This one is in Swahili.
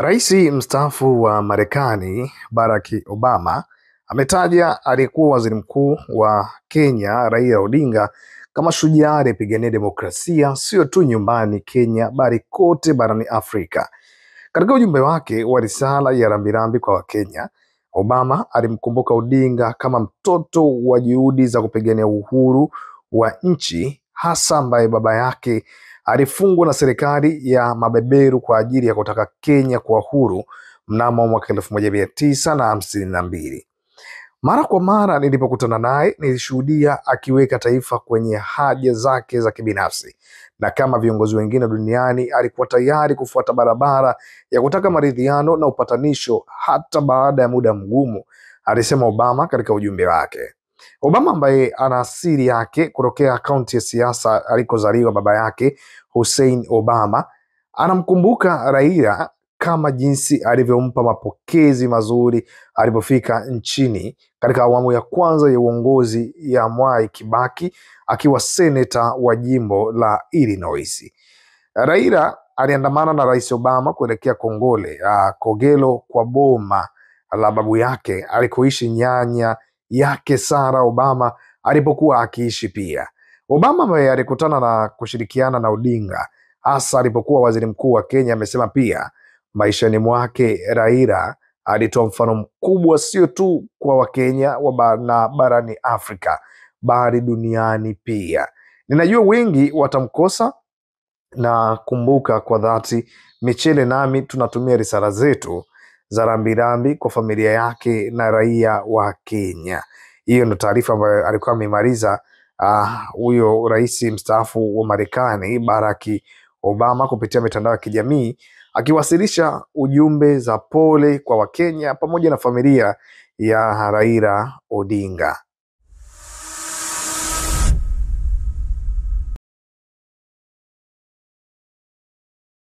Rais mstaafu wa Marekani Barack Obama ametaja aliyekuwa waziri mkuu wa Kenya Raila Odinga kama shujaa aliyepigania demokrasia sio tu nyumbani Kenya bali kote barani Afrika. Katika ujumbe wake wa risala ya rambirambi kwa Wakenya, Obama alimkumbuka Odinga kama mtoto wa juhudi za kupigania uhuru wa nchi, hasa ambaye baba yake alifungwa na serikali ya mabeberu kwa ajili ya kutaka Kenya kuwa huru mnamo mwaka 1952. Mara kwa mara nilipokutana naye nilishuhudia akiweka taifa kwenye haja zake za kibinafsi, na kama viongozi wengine duniani alikuwa tayari kufuata barabara ya kutaka maridhiano na upatanisho hata baada ya muda mgumu, alisema Obama katika ujumbe wake. Obama ambaye ana asili yake kutokea kaunti ya siasa alikozaliwa baba yake Hussein Obama, anamkumbuka Raila kama jinsi alivyompa mapokezi mazuri alipofika nchini katika awamu ya kwanza ya uongozi ya Mwai Kibaki akiwa seneta wa jimbo la Illinois. Raila aliandamana na Rais Obama kuelekea Kogelo kwa boma la babu yake alikoishi nyanya yake Sarah Obama alipokuwa akiishi pia. Obama ambaye alikutana na kushirikiana na Odinga hasa alipokuwa waziri mkuu wa Kenya amesema pia maishani mwake Raila alitoa mfano mkubwa sio tu kwa Wakenya na barani Afrika bali duniani pia. Ninajua wengi watamkosa na kumbuka kwa dhati Michele nami tunatumia risala zetu za rambirambi kwa familia yake na raia wa Kenya. Hiyo ndo taarifa ambayo alikuwa amemaliza huyo rais mstaafu wa Marekani Barack Obama kupitia mitandao ya kijamii, akiwasilisha ujumbe za pole kwa Wakenya pamoja na familia ya Raila Odinga.